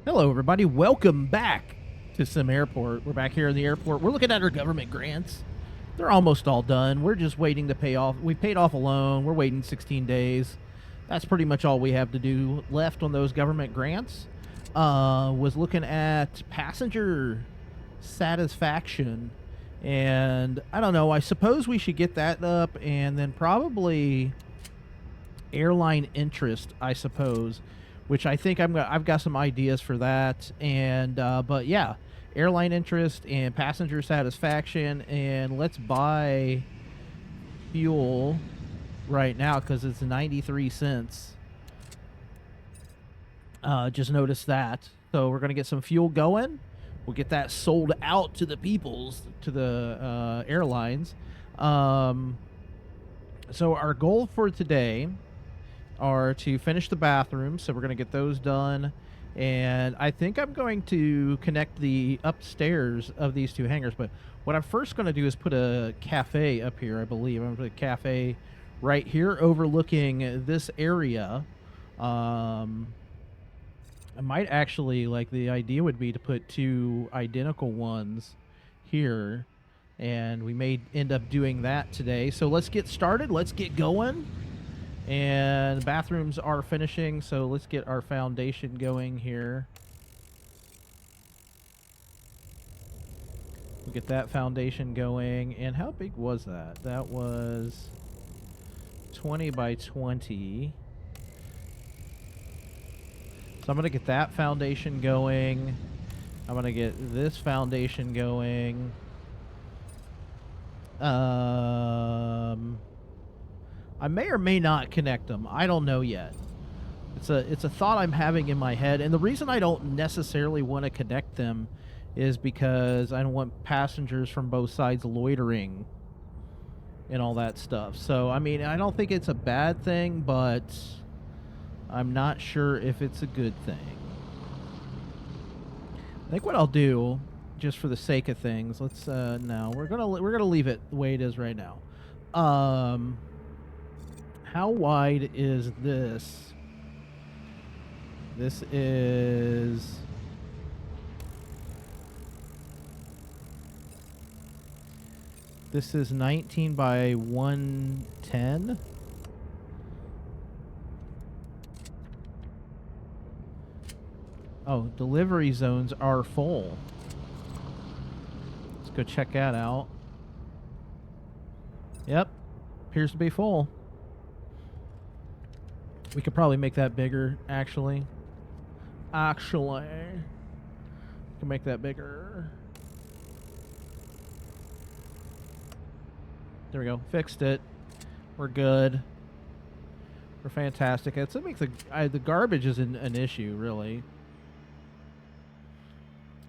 Hello, everybody. Welcome back to SimAirport. We're back here in the airport. We're looking at our government grants. They're almost all done. We're just waiting to pay off. We paid off a loan. We're waiting 16 days. That's pretty much all we have to do left on those government grants. Was looking at passenger satisfaction. And I don't know. I suppose we should get that up, and then probably airline interest, I suppose, which I think I've got some ideas for that. And but yeah, airline interest and passenger satisfaction, and let's buy fuel right now because it's 93 cents. Just noticed that. So we're gonna get some fuel going. We'll get that sold out to the peoples, to the airlines. So our goal for today are to finish the bathrooms, so we're going to get those done. And I think I'm going to connect the upstairs of these two hangars, but what I'm first going to do is put a cafe up here, I believe. I'm going to put a cafe right here overlooking this area. I might actually, like, the idea would be to put two identical ones here, and we may end up doing that today. So let's get started. Let's get going. And bathrooms are finishing, so let's get our foundation going here. We'll get that foundation going. And how big was that? That was 20 by 20. So I'm going to get that foundation going. I'm going to get this foundation going. I may or may not connect them. I don't know yet. It's a thought I'm having in my head, and the reason I don't necessarily want to connect them is because I don't want passengers from both sides loitering and all that stuff. So, I mean, I don't think it's a bad thing, but I'm not sure if it's a good thing. I think what I'll do, just for the sake of things, let's no, we're gonna leave it the way it is right now. How wide is this? This is... This is 19 by 110. Oh, delivery zones are full. Let's go check that out. Yep, appears to be full. We could probably make that bigger, actually. We can make that bigger. There we go. Fixed it. We're good. We're fantastic. It makes the garbage isn't an issue, really.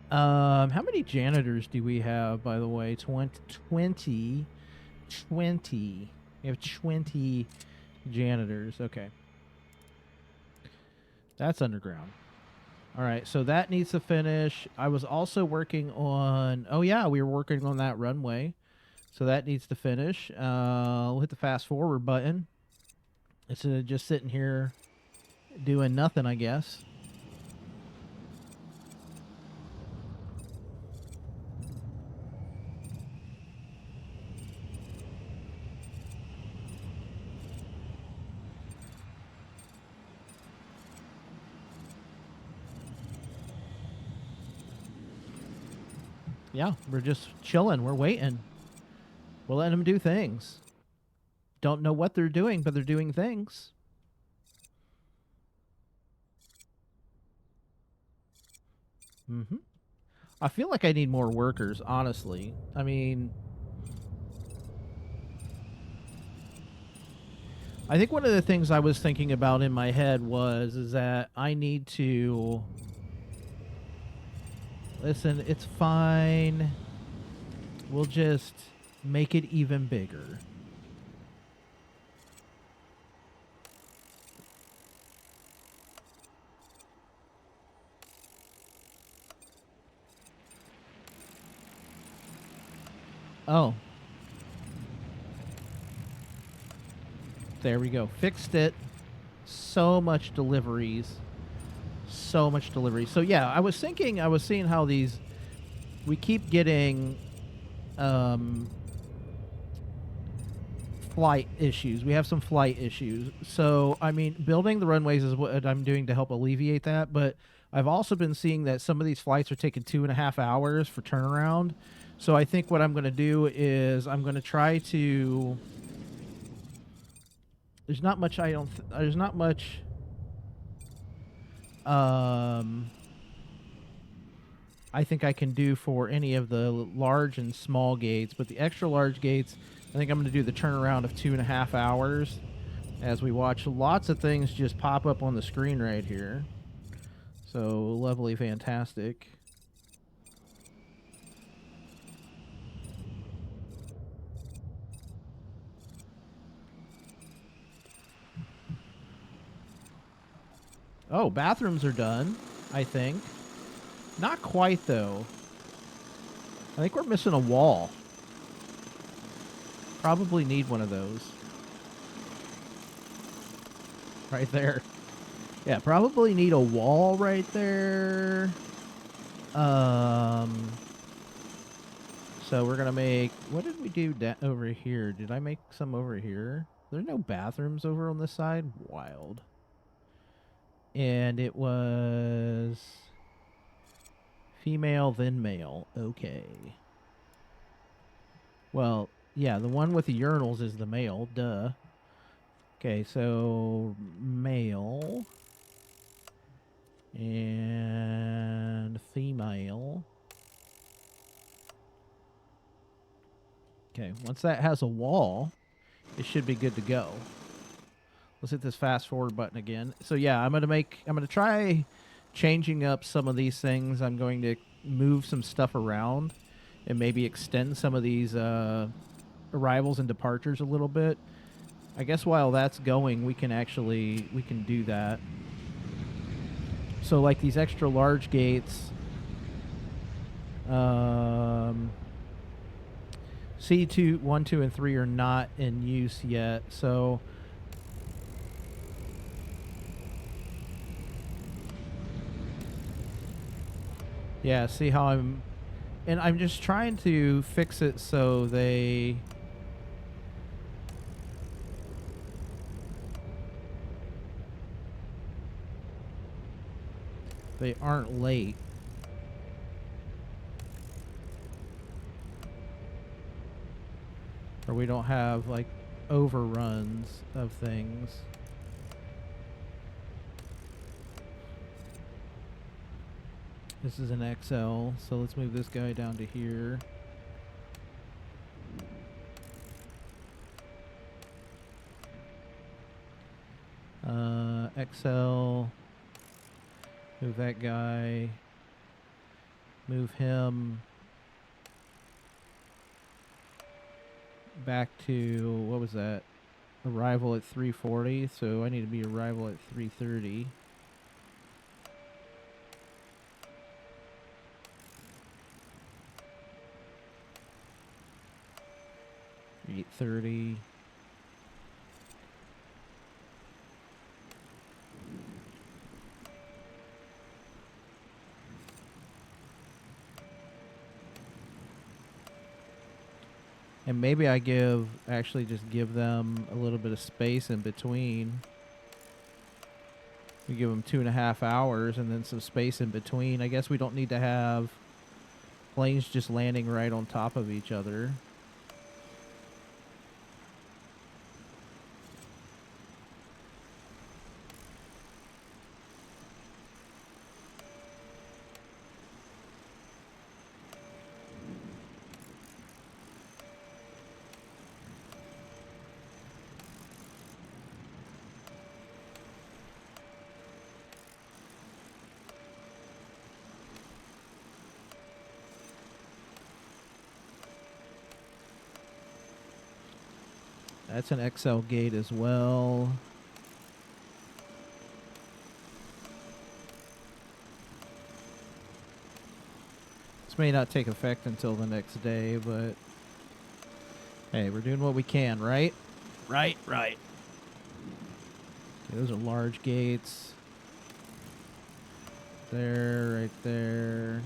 How many janitors do we have, by the way? 20. We have 20 janitors. Okay. That's underground. All right, so that needs to finish. I was also working on... Oh, yeah, we were working on that runway. So that needs to finish. We'll hit the fast forward button. It's just sitting here doing nothing, I guess. Yeah, we're just chilling. We're waiting. We're letting them do things. Don't know what they're doing, but they're doing things. I feel like I need more workers, honestly. I mean... I think one of the things I was thinking about in my head is that I need to... Listen, it's fine. We'll just make it even bigger. Oh. There we go. Fixed it. So much deliveries. so much delivery. So yeah, I was seeing how these, we keep getting flight issues. We have some flight issues. So, I mean, building the runways is what I'm doing to help alleviate that. But I've also been seeing that some of these flights are taking 2.5 hours for turnaround. So I think what I'm going to do is I'm going to try to. There's not much. There's not much. I think I can do for any of the large and small gates, but the extra large gates, I think I'm going to do the turnaround of 2.5 hours as we watch lots of things just pop up on the screen right here. So lovely, fantastic. Oh, bathrooms are done, I think. Not quite, though. I think we're missing a wall. Probably need one of those. Right there. Yeah, probably need a wall right there. So we're gonna make. What did we do over here? Did I make some over here? There no bathrooms over on this side. Wild. And it was female then male. Okay. Well, yeah, the one with the urinals is the male. Duh. Okay, so male and female. Okay, once that has a wall, it should be good to go. Let's hit this fast forward button again. So yeah, I'm gonna try changing up some of these things. I'm going to move some stuff around and maybe extend some of these arrivals and departures a little bit. I guess while that's going, we can do that. So like these extra large gates, C2, 1, 2, and 3 are not in use yet. So yeah, see how I'm just trying to fix it so they aren't late. Or we don't have like overruns of things. This is an XL, so let's move this guy down to here. XL, move that guy, move him back to, what was that? Arrival at 3:40, so I need to be arrival at 3:30. $8:30. And maybe I actually just give them a little bit of space in between. We give them 2.5 hours and then some space in between. I guess we don't need to have planes just landing right on top of each other. That's an XL gate as well. This may not take effect until the next day, but hey, we're doing what we can, right? Right. Okay, those are large gates. there, right there.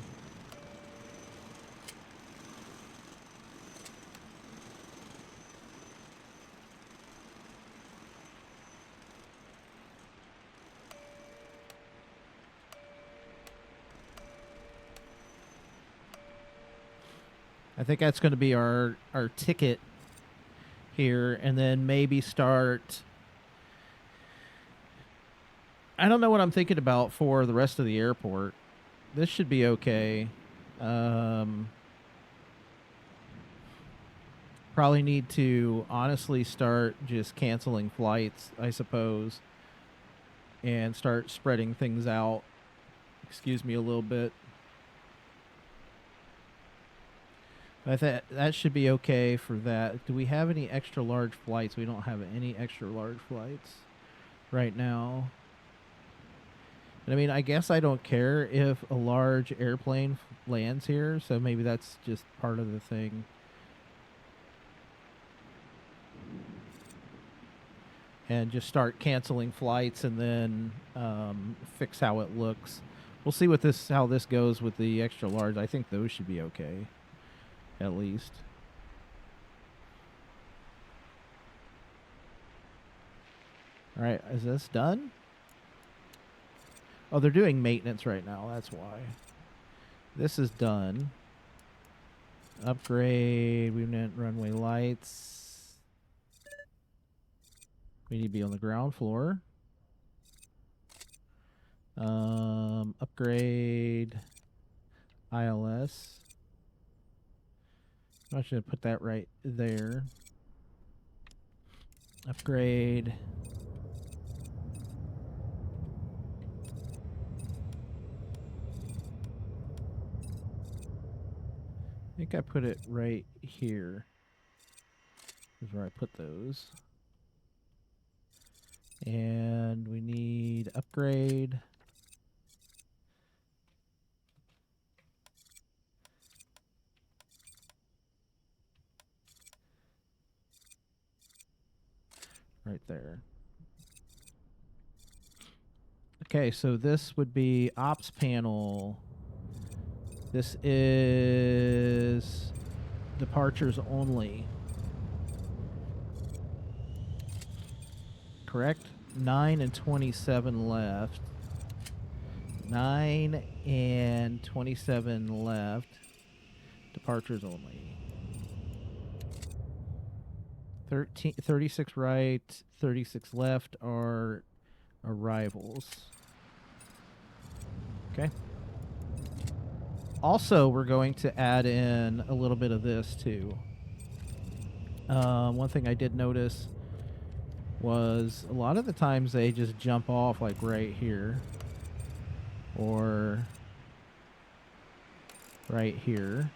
I think that's going to be our ticket here, and then maybe start. I don't know what I'm thinking about for the rest of the airport. This should be okay. Probably need to honestly start just canceling flights, I suppose, and start spreading things out. Excuse me a little bit. I think that should be okay for that. Do we have any extra large flights? We don't have any extra large flights right now. And I mean, I guess I don't care if a large airplane lands here, so maybe that's just part of the thing. And just start canceling flights and then fix how it looks. We'll see how this goes with the extra large. I think those should be okay, at least. All right, is this done? Oh, they're doing maintenance right now. That's why. This is done. Upgrade. We need runway lights. We need to be on the ground floor. Upgrade. ILS. I'm actually going to put that right there. Upgrade. I think I put it right here. Is where I put those. And we need upgrade. Right there. Okay, so this would be ops panel. This is departures only. Correct? 9 and 27 left. 9 and 27 left. Departures only. 36 right, 36 left are arrivals. Okay. Also, we're going to add in a little bit of this too. One thing I did notice was a lot of the times they just jump off like right here or right here.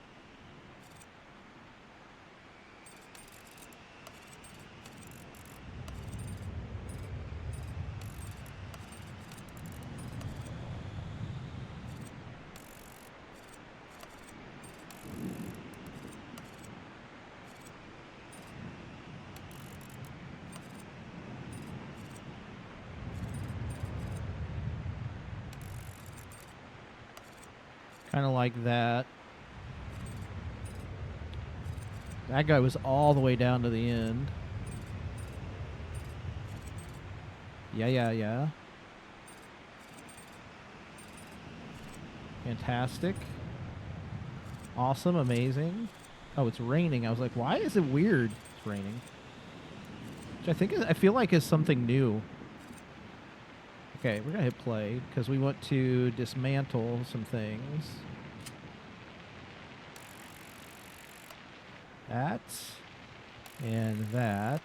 Kind of like that. That guy was all the way down to the end. Yeah. Fantastic. Awesome, amazing. Oh, it's raining. I was like, why is it weird? It's raining. Which I feel like is something new. Okay, we're going to hit play because we want to dismantle some things. That. And that.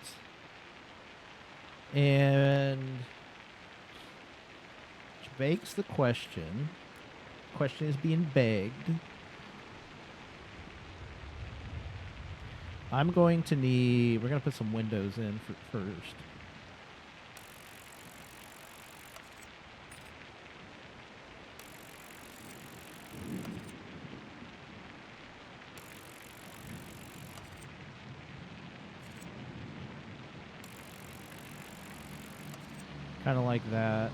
And which begs the question. The question is being begged. I'm going to need... We're going to put some windows in first. Kind of like that.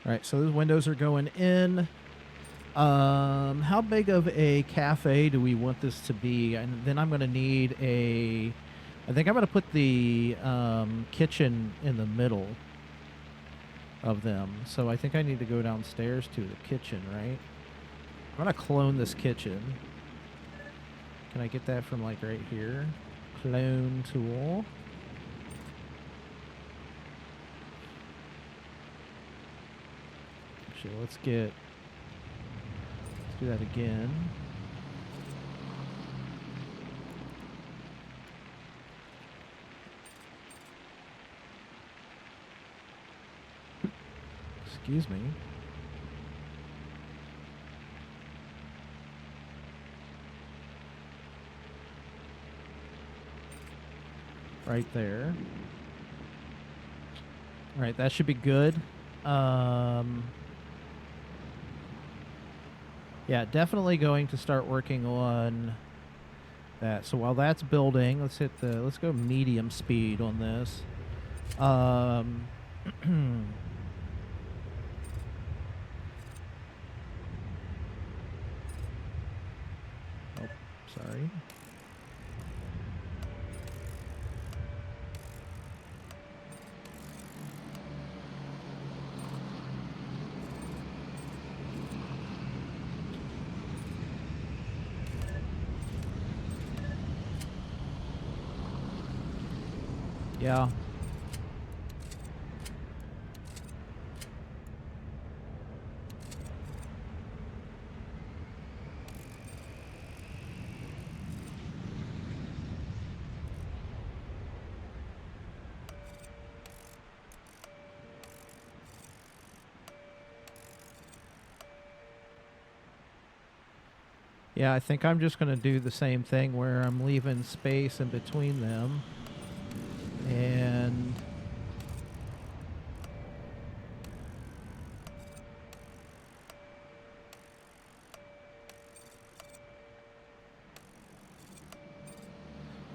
All right, so those windows are going in. How big of a cafe do we want this to be? And then I'm going to need a... I think I'm going to put the kitchen in the middle of them. So I think I need to go downstairs to the kitchen, right? I'm going to clone this kitchen. Can I get that from, like, right here? Clone tool. Actually, let's do that again. Excuse me. Right there. All right, that should be good. Yeah, definitely going to start working on that. So while that's building, let's go medium speed on this. Oh, sorry. Yeah. Yeah, I think I'm just going to do the same thing where I'm leaving space in between them. And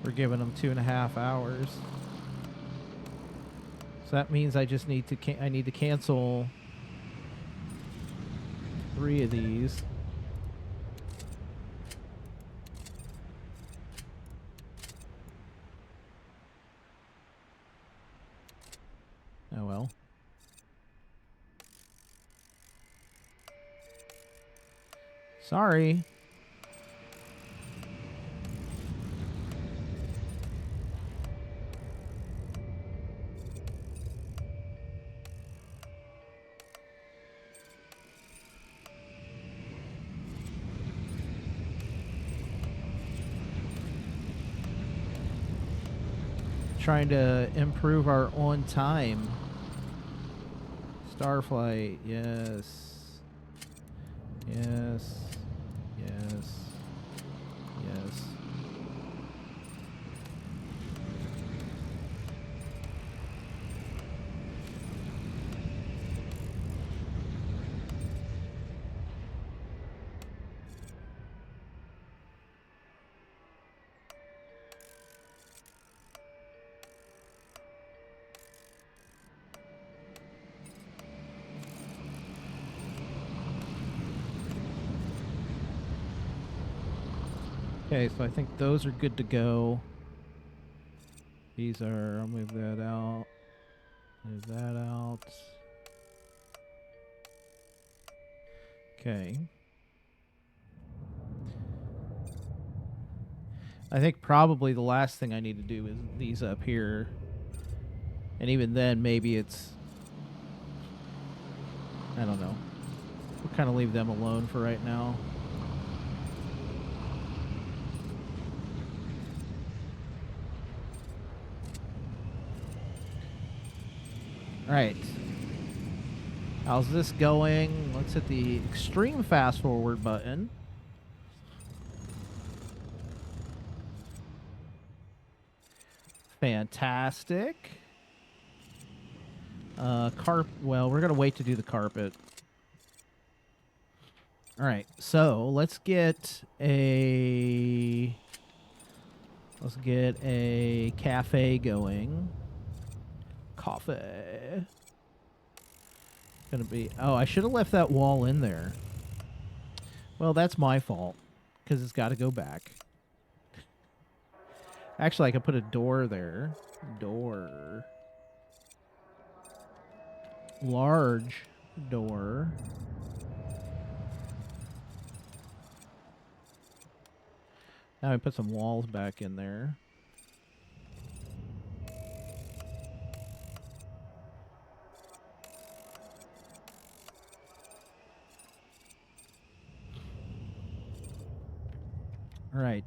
we're giving them 2.5 hours. So that means I just need to I need to cancel 3 of these. Oh well. Sorry. Trying to improve our on time. Starflight, yes. Yes. Yes. Yes. Okay, so I think those are good to go. These are, I'll move that out. Move that out. Okay. I think probably the last thing I need to do is these up here. And even then, maybe it's... I don't know. We'll kind of leave them alone for right now. Alright. How's this going? Let's hit the extreme fast forward button. Fantastic. Well, we're gonna wait to do the carpet. Alright, so let's get a cafe going. Coffee. gonna be... Oh, I should have left that wall in there. Well, that's my fault, because it's got to go back. Actually, I could put a door there. Door. Large door. Now I put some walls back in there. All right.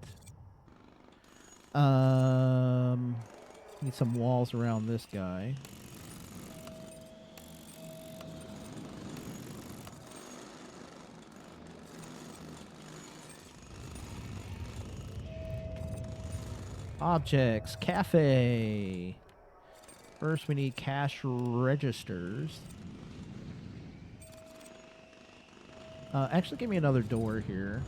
Need some walls around this guy. Objects, cafe. First, we need cash registers. Actually, give me another door here.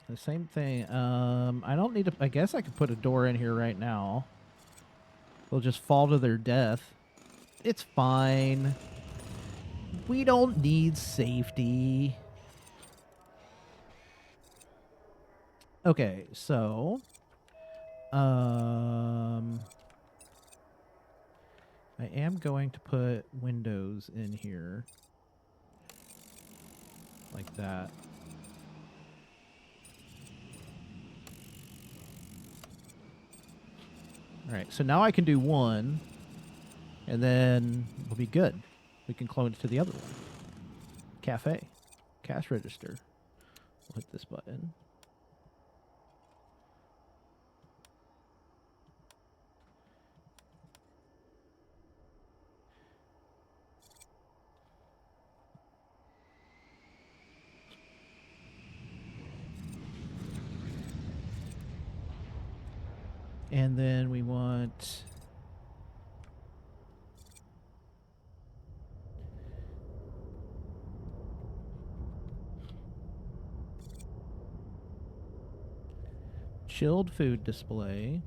The same thing. I don't need to... I guess I could put a door in here right now. They'll just fall to their death. It's fine. We don't need safety. Okay, so... I am going to put windows in here. Like that. Alright, so now I can do one, and then we'll be good. We can clone it to the other one. Cafe. Cash register. We'll hit this button. And then we want... chilled food display.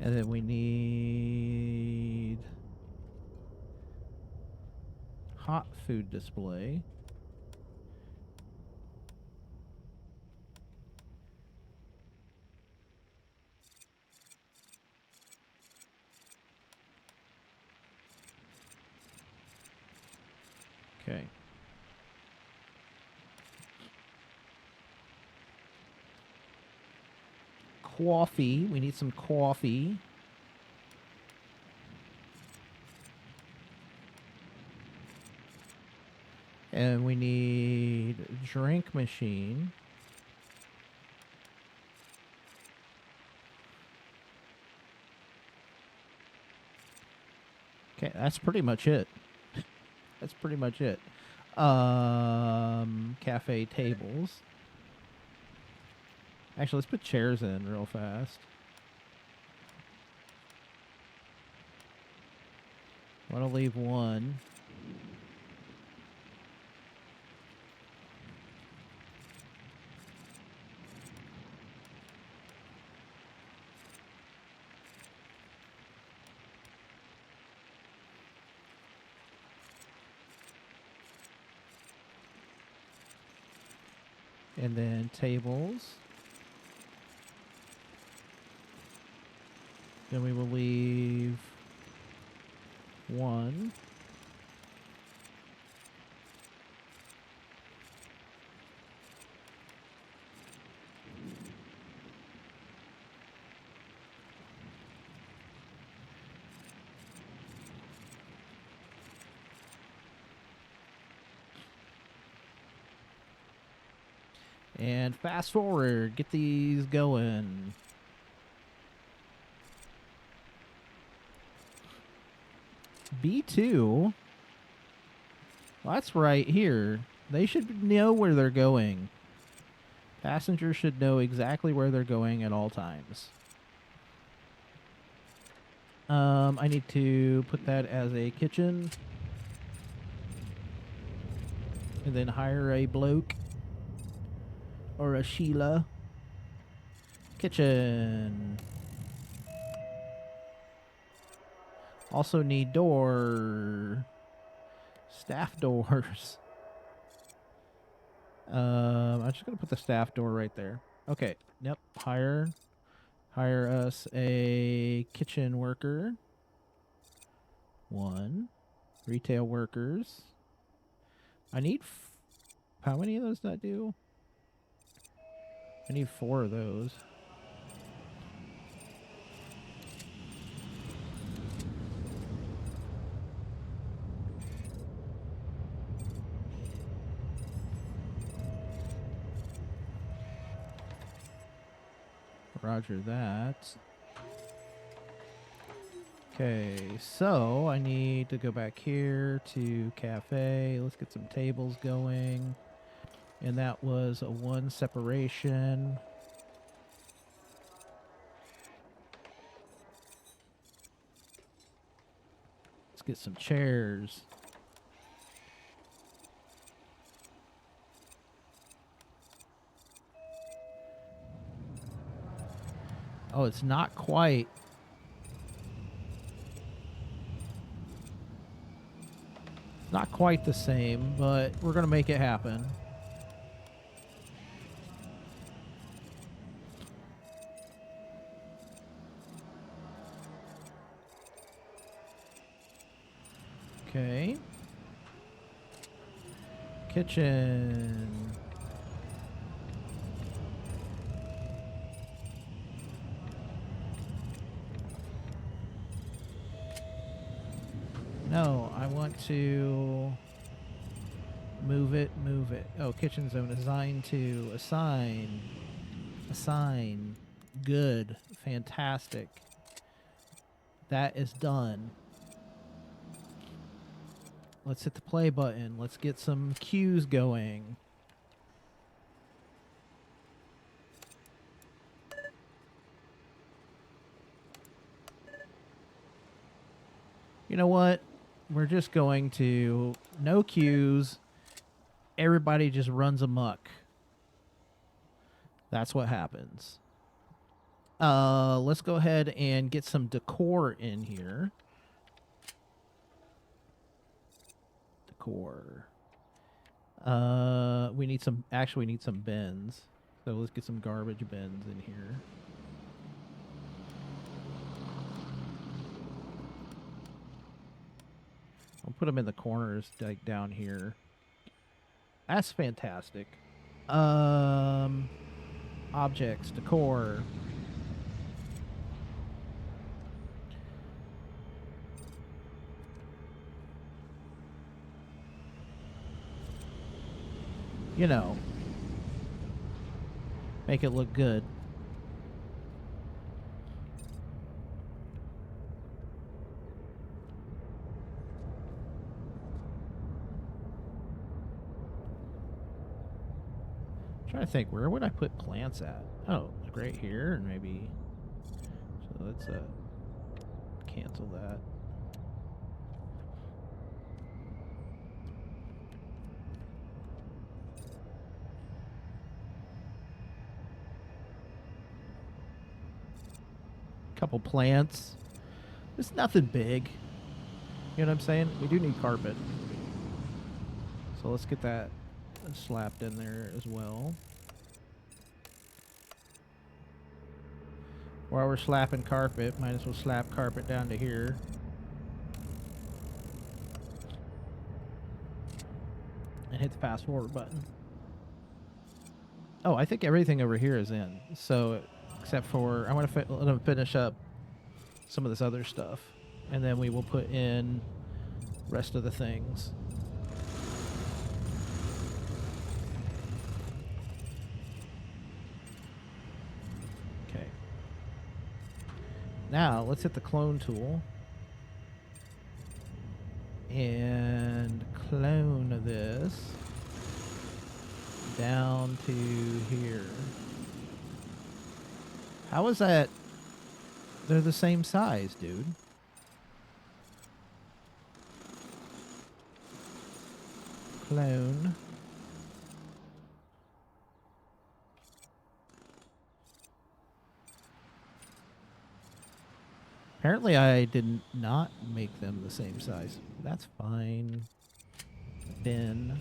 And then we need hot food display. Okay. Coffee. We need some coffee. And we need a drink machine. Okay, that's pretty much it. That's pretty much it. Cafe tables. Actually, let's put chairs in real fast. I want to leave one. And then tables. Then we will leave one. And fast forward, get these going. B2? Well, that's right here. They should know where they're going. Passengers should know exactly where they're going at all times. I need to put that as a kitchen. And then hire a bloke. Or a Sheila. Kitchen. Also need door. Staff doors. I'm just gonna put the staff door right there. Okay. Yep. Hire us a kitchen worker. 1. Retail workers. I need. How many of those did I do? I need 4 of those. Roger that. Okay, so I need to go back here to cafe. Let's get some tables going. And that was a 1 separation. Let's get some chairs. Oh, it's not quite. Not quite the same, but we're going to make it happen. Okay. Kitchen. No, I want to move it. Oh, kitchen zone assigned to assign. Good. Fantastic. That is done. Let's hit the play button. Let's get some queues going. You know what? We're just going to no queues. Everybody just runs amok. That's what happens. Let's go ahead and get some decor in here. Decor. We need some. Actually, we need some bins. So let's get some garbage bins in here. I'll put them in the corners, like down here. That's fantastic. Objects, decor. You know, make it look good. Trying to think, where would I put plants at? Oh, right here, and maybe. So let's cancel that. Couple plants. It's nothing big. You know what I'm saying? We do need carpet. So let's get that slapped in there as well. While we're slapping carpet, might as well slap carpet down to here. And hit the fast forward button. Oh, I think everything over here is in. So, except for, I want to let them finish up some of this other stuff. And then we will put in rest of the things. Okay. Now, let's hit the clone tool. And clone this down to here. How is that? They're the same size, dude. clone. Apparently I did not make them the same size. That's fine. Bin.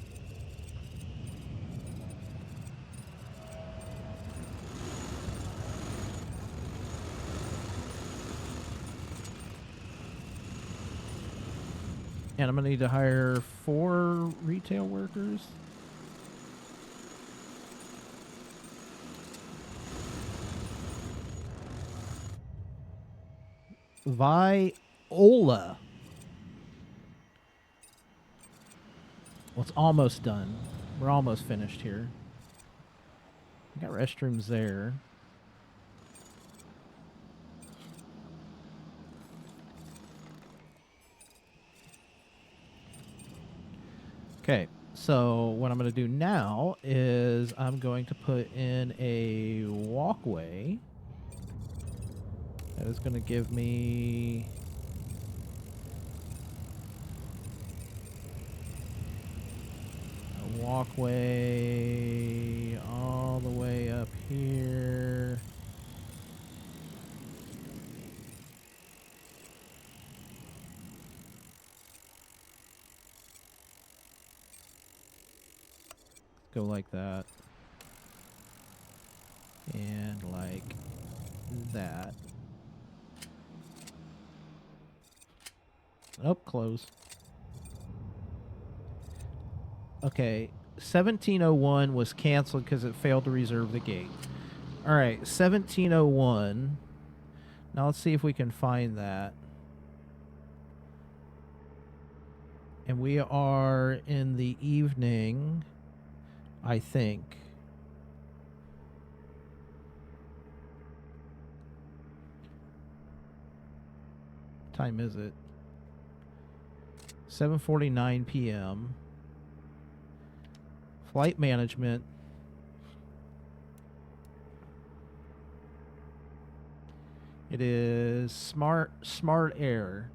And I'm going to need to hire 4 retail workers. Viola. Well, it's almost done. We're almost finished here. We got restrooms there. Okay, so what I'm going to do now is I'm going to put in a walkway that is going to give me a walkway all the way up here. Go like that. And like that. Oh, close. Okay, 1701 was canceled because it failed to reserve the gate. All right, 1701. Now let's see if we can find that. And we are in the evening, I think. What time is it? 7:49 p.m. Flight management. It is smart air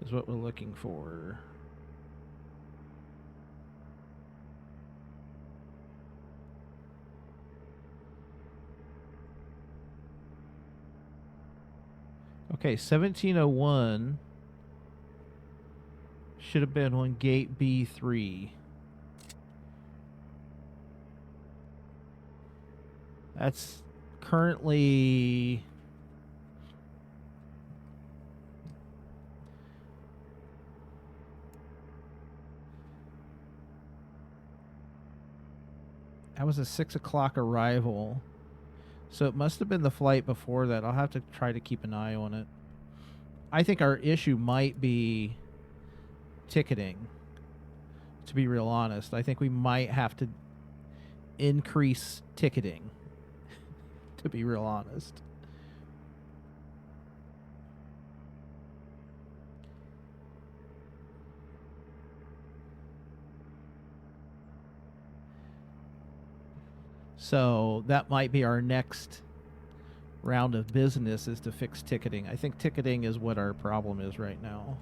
is what we're looking for. Okay, 1701 should have been on gate B3. That's currently that was a 6 o'clock arrival. So it must have been the flight before that. I'll have to try to keep an eye on it. I think our issue might be ticketing, to be real honest. I think we might have to increase ticketing, to be real honest. So that might be our next round of business, is to fix ticketing. I think ticketing is what our problem is right now.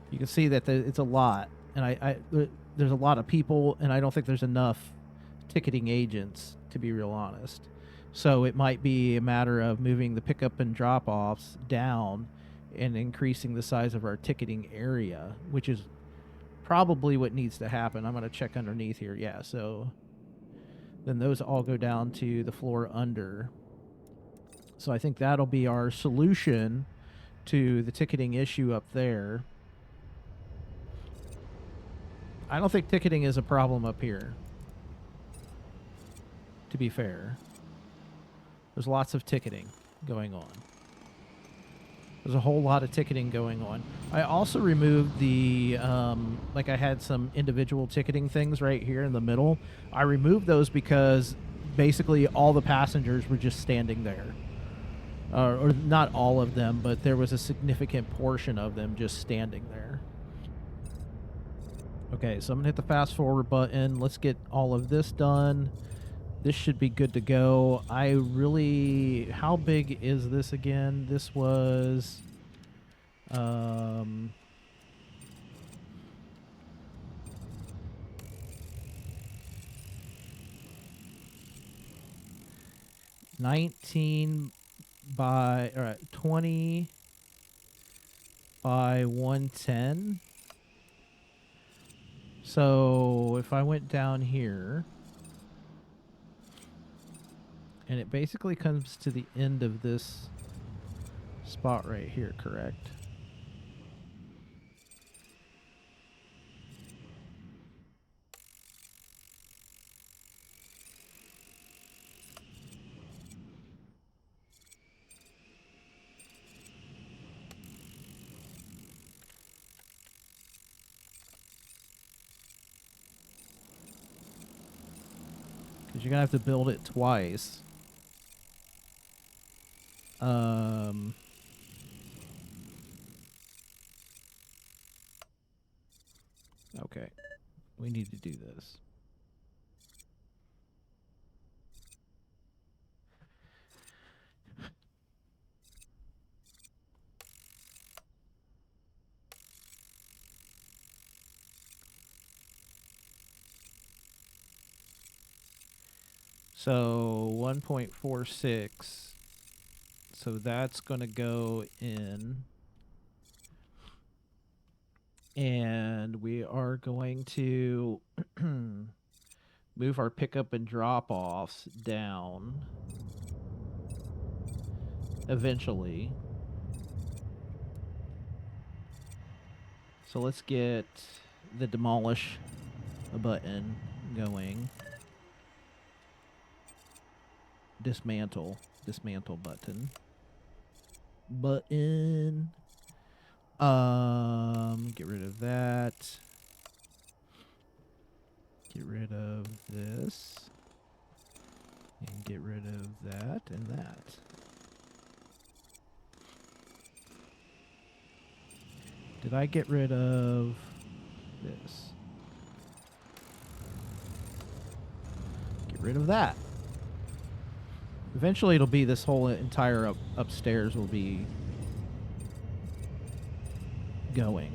You can see that it's a lot, and there's a lot of people, and I don't think there's enough ticketing agents, to be real honest. So it might be a matter of moving the pickup and drop-offs down and increasing the size of our ticketing area, which is probably what needs to happen. I'm going to check underneath here. Yeah, so then those all go down to the floor under. So I think that'll be our solution to the ticketing issue up there. I don't think ticketing is a problem up here, to be fair. There's lots of ticketing going on. There's a whole lot of ticketing going on. I also removed the, like I had some individual ticketing things right here in the middle. I removed those because basically all the passengers were just standing there. Or not all of them, but there was a significant portion of them just standing there. Okay, so I'm going to hit the fast forward button. Let's get all of this done. This should be good to go. How big is this again? This was, 19 by, all right, 20 by 110. So if I went down here, and it basically comes to the end of this spot right here, correct? Because you're going to have to build it twice. Okay. We need to do this. So 1.46. So that's going to go in. And we are going to move our pickup and drop offs down eventually. So let's get the demolish button going. Dismantle button. Get rid of that. Get rid of this. And get rid of that and that. Did I get rid of this? Get rid of that. Eventually it'll be this whole entire upstairs will be going.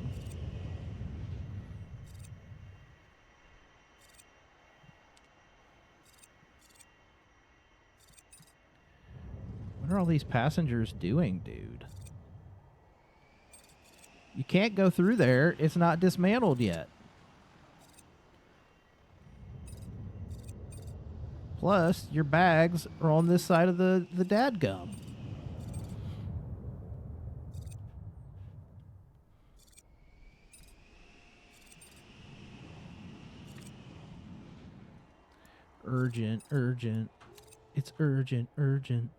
What are all these passengers doing, dude? You can't go through there. It's not dismantled yet. Plus, your bags are on this side of the dadgum. Urgent, urgent. It's urgent, urgent.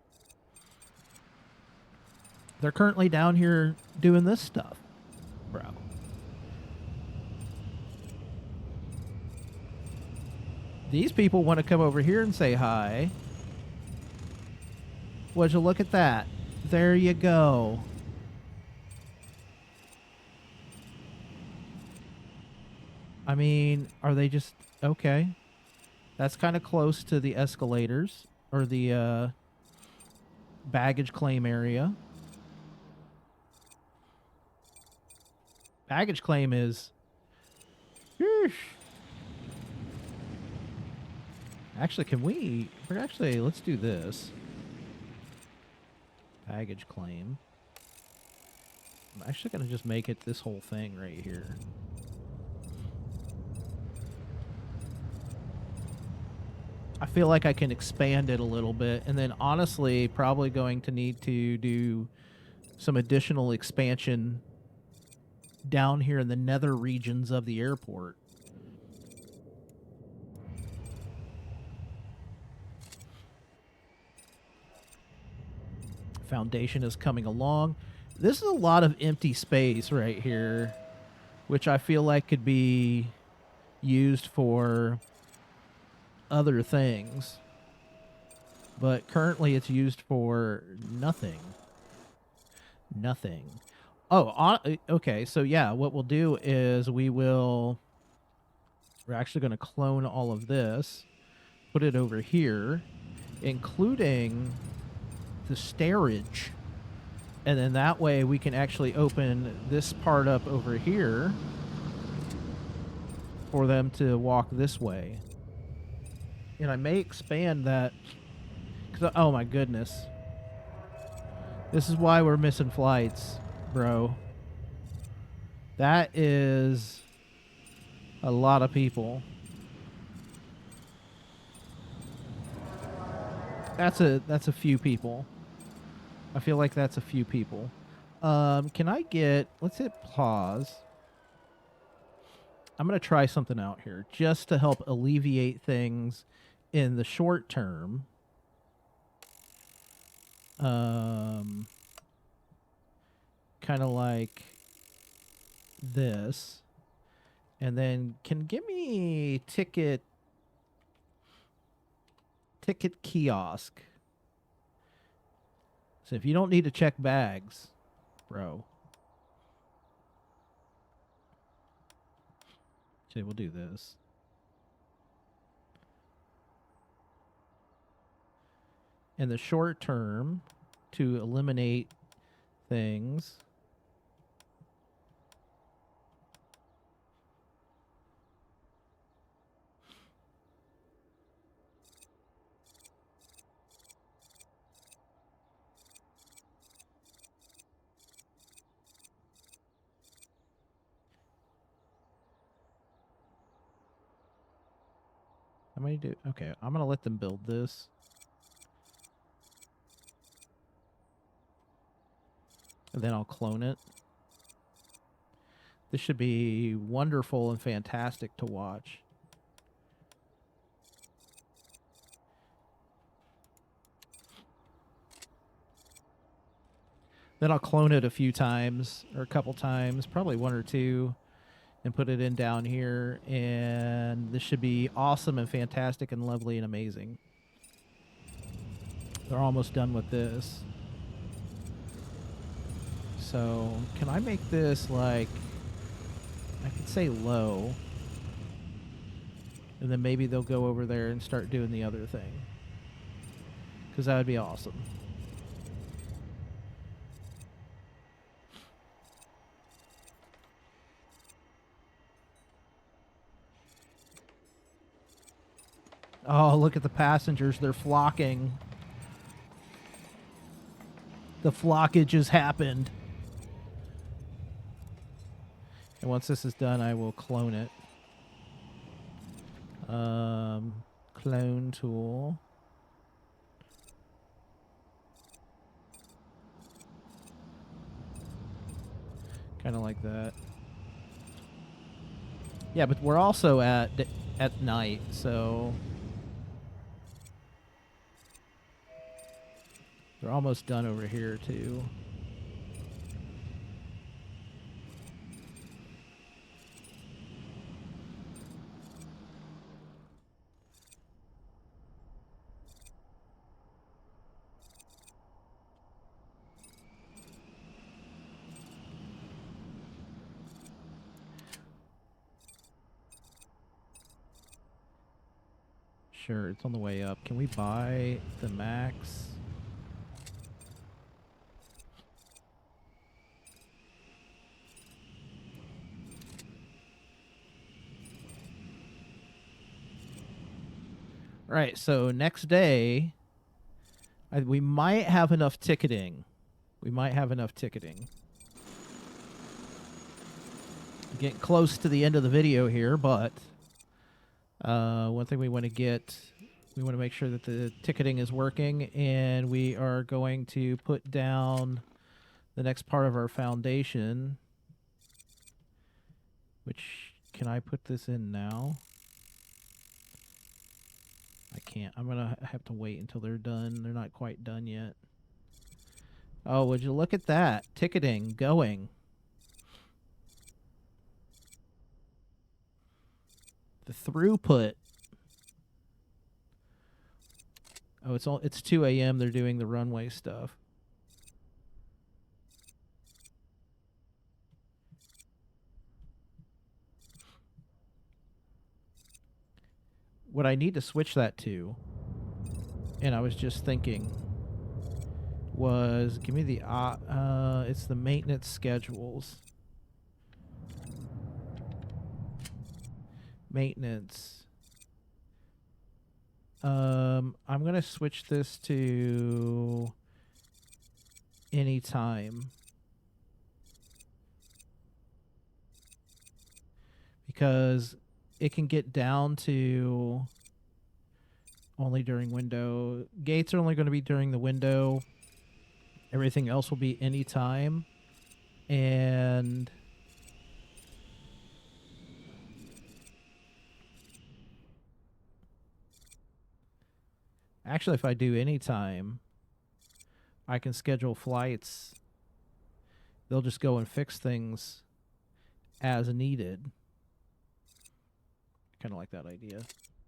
They're currently down here doing this stuff, bro. These people want to come over here and say hi. Would you look at that? There you go. I mean, are they just... Okay. That's kind of close to the escalators, or the baggage claim area. Baggage claim is... Sheesh. Actually, can we... Actually, let's do this. Baggage claim. I'm actually going to just make it this whole thing right here. I feel like I can expand it a little bit, and then honestly, probably going to need to do some additional expansion down here in the nether regions of the airport. Foundation is coming along. This is a lot of empty space right here, which I feel like could be used for other things, but currently it's used for nothing. Oh, okay, so yeah, what we'll do is we're actually going to clone all of this, put it over here, including the stairage, and then that way we can actually open this part up over here for them to walk this way. And I may expand that, Oh my goodness. This is why we're missing flights, bro. That is a lot of people. That's a few people. I feel like that's a few people. Can I get, let's hit pause. I'm going to try something out here just to help alleviate things in the short term. Kind of like this. And then give me ticket kiosk. So if you don't need to check bags, bro. Okay, we'll do this. In the short term, to eliminate things. How many do? Okay, I'm going to let them build this. And then I'll clone it. This should be wonderful and fantastic to watch. Then I'll clone it a few times, or a couple times, probably one or two, and put it in down here. And this should be awesome and fantastic and lovely and amazing. They're almost done with this. So can I make this like, I could say low. And then maybe they'll go over there and start doing the other thing. Because that would be awesome. Oh, look at the passengers. They're flocking. The flockage has happened. And once this is done, I will clone it. Clone tool. Kind of like that. Yeah, but we're also at night, so they're almost done over here too. Sure, it's on the way up. Can we buy the max? Right, so next day, we might have enough ticketing. We might have enough ticketing. Getting close to the end of the video here, but one thing we want to make sure that the ticketing is working, and we are going to put down the next part of our foundation, which, can I put this in now? I can't. I'm going to have to wait until they're done. They're not quite done yet. Oh, would you look at that? Ticketing going. The throughput. Oh, it's 2 a.m. They're doing the runway stuff. What I need to switch that to, and I was just thinking, was give me the it's the maintenance schedules. Maintenance. I'm gonna switch this to anytime because it can get down to only during window. Gates are only going to be during the window. Everything else will be anytime. And actually, if I do anytime, I can schedule flights. They'll just go and fix things as needed. Kind of like that idea.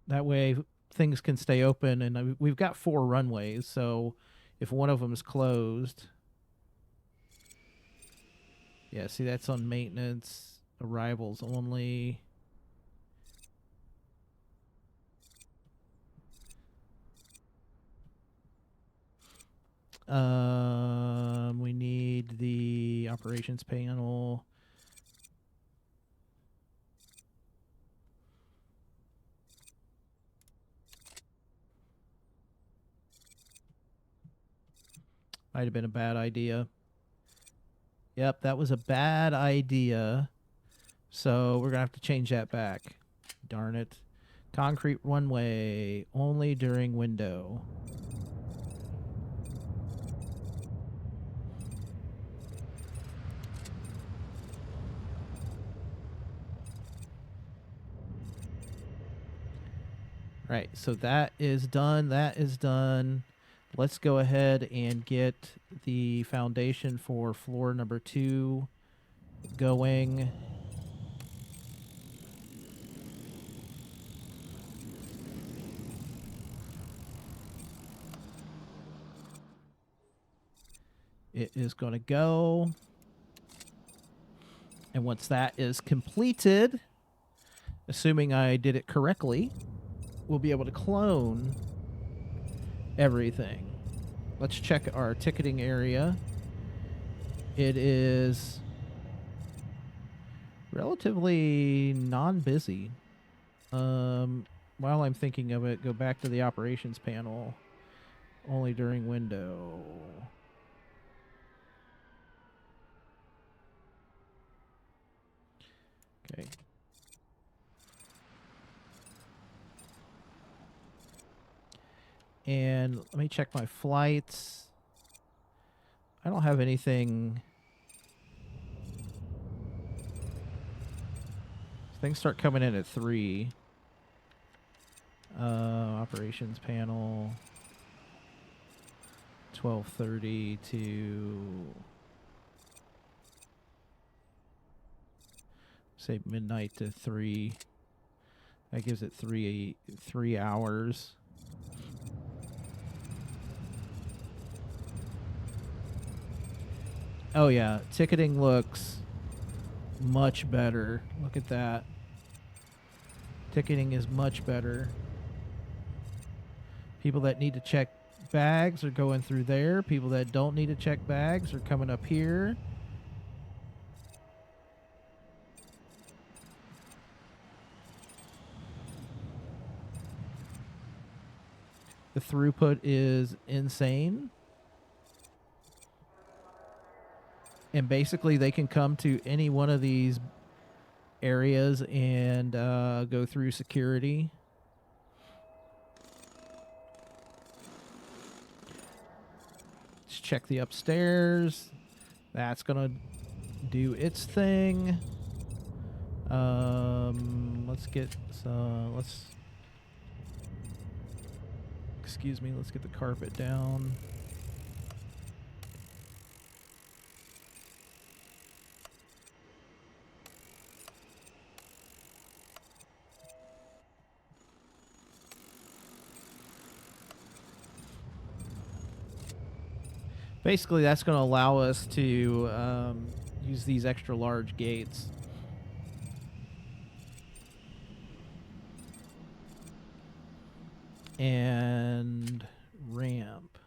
That way, things can stay open. And we've got 4 runways, so if one of them is closed, yeah, see, that's on maintenance, arrivals only. We need the operations panel. Might have been a bad idea. Yep, that was a bad idea. So we're going to have to change that back. Darn it. Concrete runway only during window. Right, so that is done. That is done. Let's go ahead and get the foundation for floor number 2 going. It is going to go. And once that is completed, assuming I did it correctly, we'll be able to clone everything. Let's check our ticketing area. It is relatively non-busy. While I'm thinking of it, go back to the operations panel. Only during window. Okay. And let me check my flights. I don't have anything. Things start coming in at 3. Operations panel. 12:30 to say midnight to 3. That gives it 3 hours. Oh yeah, ticketing looks much better. Look at that. Ticketing is much better. People that need to check bags are going through there. People that don't need to check bags are coming up here. The throughput is insane. And basically they can come to any one of these areas and go through security. Let's check the upstairs. That's gonna do its thing. Let's get excuse me, let's get the carpet down. Basically, that's going to allow us to use these extra large gates. And ramp.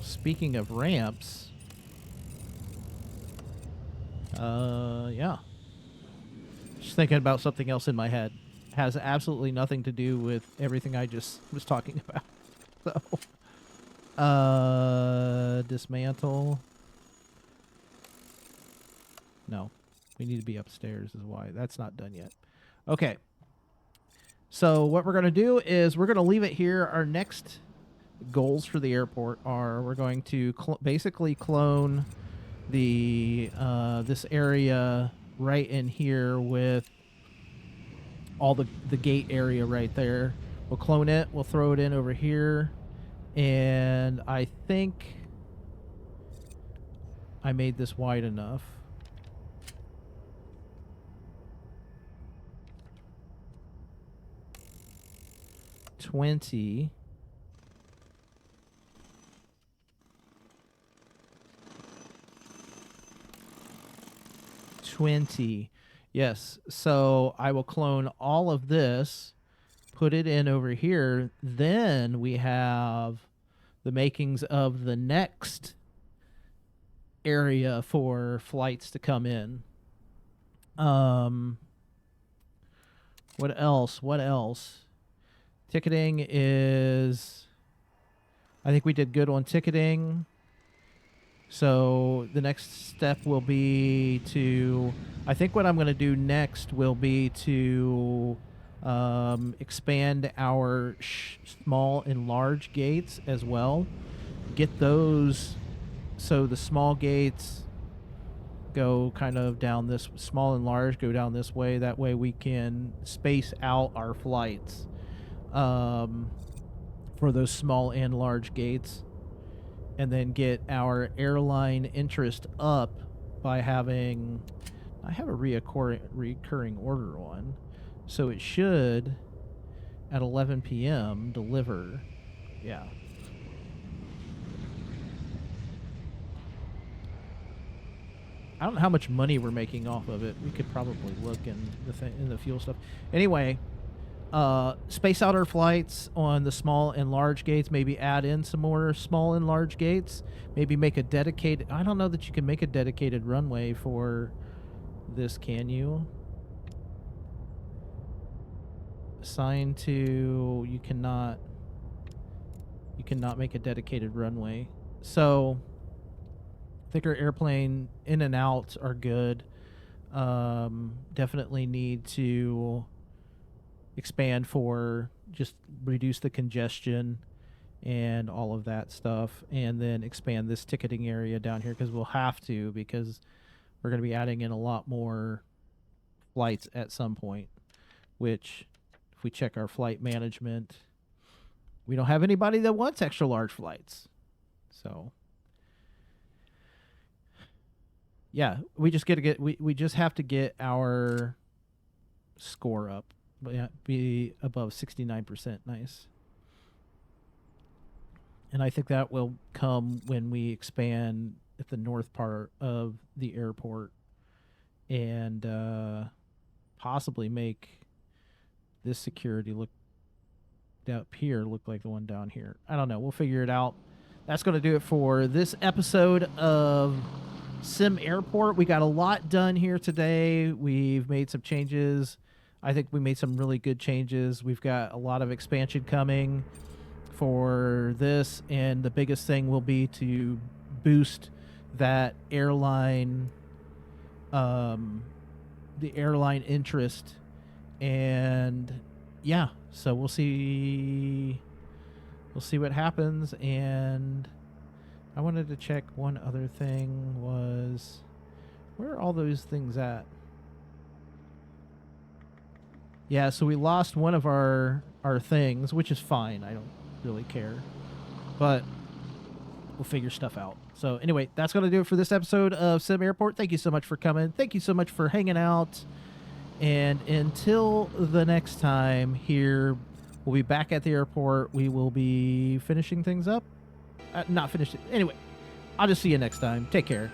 Now, speaking of ramps, yeah. Just thinking about something else in my head. Has absolutely nothing to do with everything I just was talking about. So, dismantle. No, we need to be upstairs is why. That's not done yet. Okay. So what we're going to do is we're going to leave it here. Our next goals for the airport are we're going to basically clone the this area right in here with all the gate area right there. We'll clone it. We'll throw it in over here. And I think I made this wide enough. $20. Yes. So I will clone all of this, put it in over here. Then we have the makings of the next area for flights to come in. What else? What else? Ticketing is... I think we did good on ticketing. So the next step will be to... I think what I'm going to do next will be to expand our small and large gates as well. Get those so the small gates go kind of down this... Small and large go down this way. That way we can space out our flights for those small and large gates. And then get our airline interest up by having... I have a recurring order on. So it should, at 11 p.m., deliver. Yeah. I don't know how much money we're making off of it. We could probably look in the fuel stuff. Anyway, space out our flights on the small and large gates. Maybe add in some more small and large gates. Maybe make a dedicated... I don't know that you can make a dedicated runway for this, can you? Assign to... You cannot make a dedicated runway. So... I think our airplane in and out are good. Definitely need to expand for just reduce the congestion and all of that stuff, and then expand this ticketing area down here because we'll have to, because we're going to be adding in a lot more flights at some point, which if we check our flight management, we don't have anybody that wants extra large flights. So yeah, we just we just have to get our score up, but yeah, be above 69%. Nice. And I think that will come when we expand at the north part of the airport and possibly make this security look up here look like the one down here. I don't know. We'll figure it out. That's going to do it for this episode of SimAirport. We got a lot done here today. We've made some changes. I think we made some really good changes. We've got a lot of expansion coming for this, and the biggest thing will be to boost that airline, the airline interest. And yeah, so we'll see what happens. And I wanted to check one other thing was, where are all those things at? Yeah, so we lost one of our things, which is fine. I don't really care. But we'll figure stuff out. So anyway, that's going to do it for this episode of SimAirport. Thank you so much for coming. Thank you so much for hanging out. And until the next time here, we'll be back at the airport. We will be finishing things up. Not finished. Anyway, I'll just see you next time. Take care.